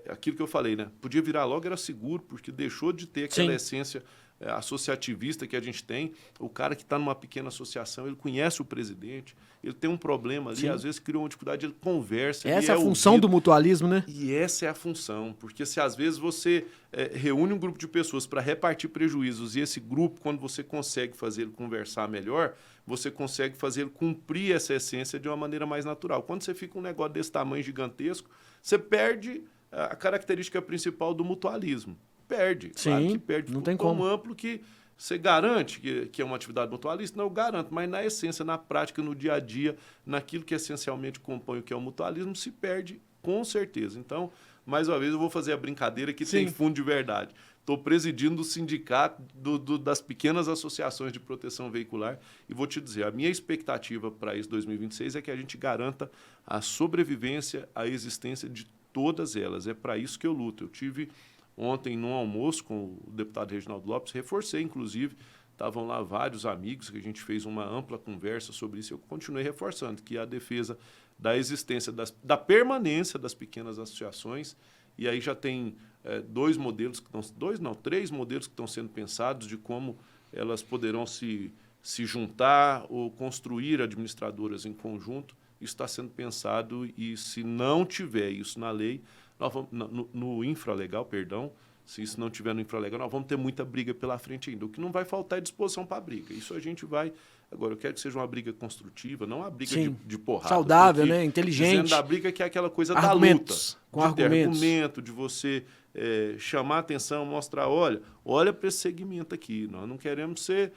Aquilo que eu falei, né? Podia virar logo, era seguro, porque deixou de ter aquela essência associativista que a gente tem. O cara que está numa pequena associação, ele conhece o presidente, ele tem um problema ali, às vezes criou uma dificuldade, ele conversa. Essa é a função do mutualismo, né? E essa é a função, porque se às vezes você reúne um grupo de pessoas para repartir prejuízos e esse grupo, quando você consegue fazer ele conversar melhor, você consegue fazer ele cumprir essa essência de uma maneira mais natural. Quando você fica um negócio desse tamanho gigantesco, você perde a característica principal do mutualismo. Perde, claro que perde. Não tem tão como. amplo que você garante que é uma atividade mutualista? Não, eu garanto, mas na essência, na prática, no dia a dia, naquilo que essencialmente compõe o que é o mutualismo, se perde com certeza. Então, mais uma vez, eu vou fazer a brincadeira que tem fundo de verdade. Estou presidindo o sindicato das pequenas associações de proteção veicular e vou te dizer, a minha expectativa para isso 2026 é que a gente garanta a sobrevivência, a existência de todas elas. É para isso que eu luto. Eu tive ontem, num almoço com o deputado Reginaldo Lopes, reforcei, inclusive, estavam lá vários amigos, que a gente fez uma ampla conversa sobre isso, e eu continuei reforçando que a defesa da existência, da permanência das pequenas associações, e aí já tem três modelos que estão sendo pensados de como elas poderão se juntar ou construir administradoras em conjunto. Isso está sendo pensado e, se não tiver isso na lei, nós vamos, no infralegal, perdão, se isso não tiver no infralegal, nós vamos ter muita briga pela frente ainda. O que não vai faltar é disposição para a briga. Isso a gente vai... Agora, eu quero que seja uma briga construtiva, não uma briga de porrada. Saudável, né? Inteligente. Dizendo da briga que é aquela coisa argumentos, da luta. Com argumentos. Argumento, de você chamar a atenção, mostrar, olha para esse segmento aqui. Nós não queremos ser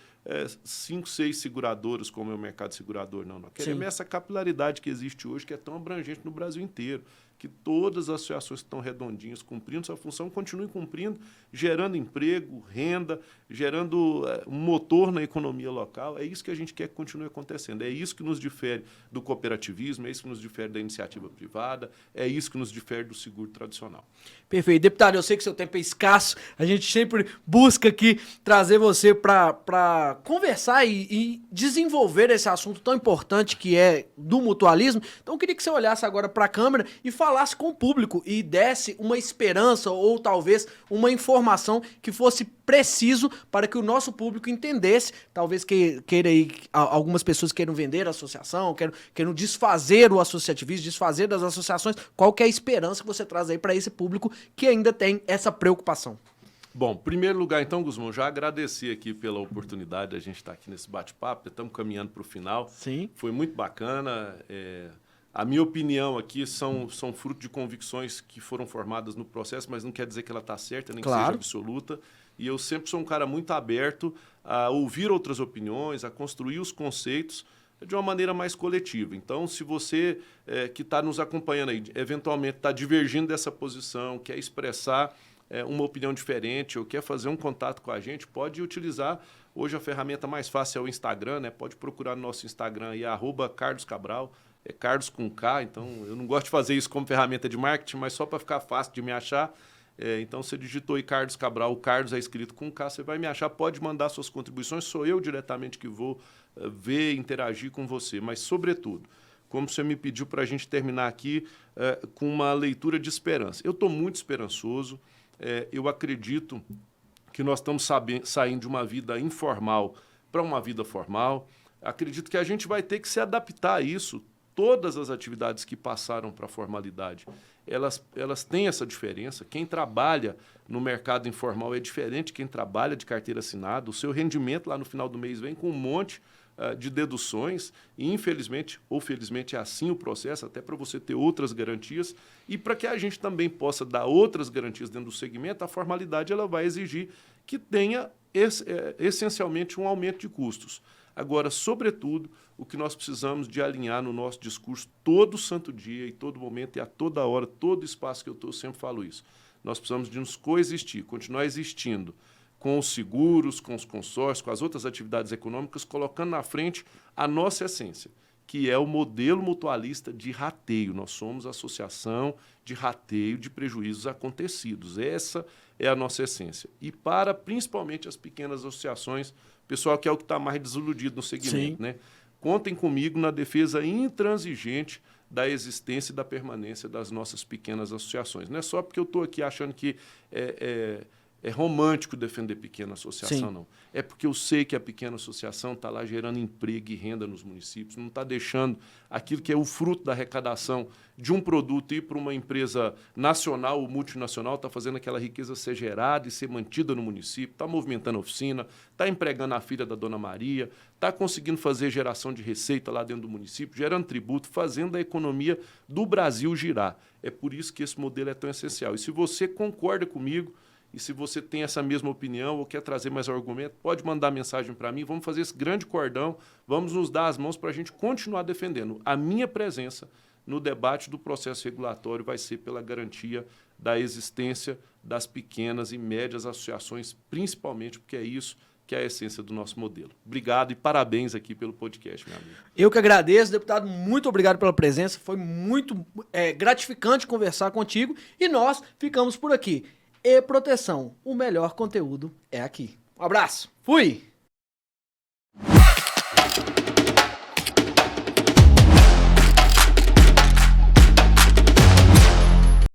5, 6 seguradoras, como é o mercado segurador, não. Nós queremos essa capilaridade que existe hoje, que é tão abrangente no Brasil inteiro. Que todas as associações que estão redondinhas, cumprindo sua função, continuem cumprindo, gerando emprego, renda, gerando um motor na economia local. É isso que a gente quer que continue acontecendo. É isso que nos difere do cooperativismo, é isso que nos difere da iniciativa privada, é isso que nos difere do seguro tradicional. Perfeito. Deputado, eu sei que seu tempo é escasso, a gente sempre busca aqui trazer você para conversar e desenvolver esse assunto tão importante que é do mutualismo. Então eu queria que você olhasse agora para a câmera e falasse com o público e desse uma esperança ou talvez uma informação que fosse preciso para que o nosso público entendesse, talvez queira aí, algumas pessoas queiram vender a associação, queiram desfazer o associativismo, desfazer das associações. Qual que é a esperança que você traz aí para esse público que ainda tem essa preocupação? Bom, em primeiro lugar, então, Guzmão, já agradecer aqui pela oportunidade de a gente estar aqui nesse bate-papo, estamos caminhando para o final. Sim. Foi muito bacana. A minha opinião aqui são fruto de convicções que foram formadas no processo, mas não quer dizer que ela está certa, nem que seja absoluta. E eu sempre sou um cara muito aberto a ouvir outras opiniões, a construir os conceitos de uma maneira mais coletiva. Então, se você que está nos acompanhando aí, eventualmente está divergindo dessa posição, quer expressar uma opinião diferente ou quer fazer um contato com a gente, pode utilizar. Hoje a ferramenta mais fácil é o Instagram, né? Pode procurar no nosso Instagram aí, @CarlosCabral. É Carlos com K, então eu não gosto de fazer isso como ferramenta de marketing, mas só para ficar fácil de me achar. Então, você digitou aí Carlos Cabral, o Carlos é escrito com K, você vai me achar, pode mandar suas contribuições, sou eu diretamente que vou ver, interagir com você. Mas, sobretudo, como você me pediu para a gente terminar aqui com uma leitura de esperança. Eu estou muito esperançoso, eu acredito que nós estamos saindo de uma vida informal para uma vida formal. Acredito que a gente vai ter que se adaptar a isso. Todas as atividades que passaram para a formalidade, elas têm essa diferença. Quem trabalha no mercado informal é diferente de quem trabalha de carteira assinada. O seu rendimento lá no final do mês vem com um monte de deduções, e infelizmente ou felizmente é assim o processo, até para você ter outras garantias, e para que a gente também possa dar outras garantias dentro do segmento, a formalidade ela vai exigir que tenha essencialmente um aumento de custos. Agora, sobretudo, o que nós precisamos de alinhar no nosso discurso todo santo dia, e todo momento, e a toda hora, todo espaço que eu sempre falo isso, nós precisamos de nos coexistir, continuar existindo, com os seguros, com os consórcios, com as outras atividades econômicas, colocando na frente a nossa essência, que é o modelo mutualista de rateio. Nós somos a associação de rateio de prejuízos acontecidos. Essa é a nossa essência. E para, principalmente, as pequenas associações, pessoal que é o que está mais desiludido no segmento, né? Contem comigo na defesa intransigente da existência e da permanência das nossas pequenas associações. Não é só porque eu estou aqui achando que é romântico defender pequena associação, não. É porque eu sei que a pequena associação está lá gerando emprego e renda nos municípios, não está deixando aquilo que é o fruto da arrecadação de um produto ir para uma empresa nacional ou multinacional, está fazendo aquela riqueza ser gerada e ser mantida no município, está movimentando a oficina, está empregando a filha da Dona Maria, está conseguindo fazer geração de receita lá dentro do município, gerando tributo, fazendo a economia do Brasil girar. É por isso que esse modelo é tão essencial. E se você concorda comigo, e se você tem essa mesma opinião ou quer trazer mais argumento, pode mandar mensagem para mim. Vamos fazer esse grande cordão, vamos nos dar as mãos para a gente continuar defendendo. A minha presença no debate do processo regulatório vai ser pela garantia da existência das pequenas e médias associações, principalmente porque é isso que é a essência do nosso modelo. Obrigado e parabéns aqui pelo podcast, meu amigo. Eu que agradeço, deputado, muito obrigado pela presença. Foi muito gratificante conversar contigo e nós ficamos por aqui. E Proteção, o melhor conteúdo é aqui. Um abraço, fui!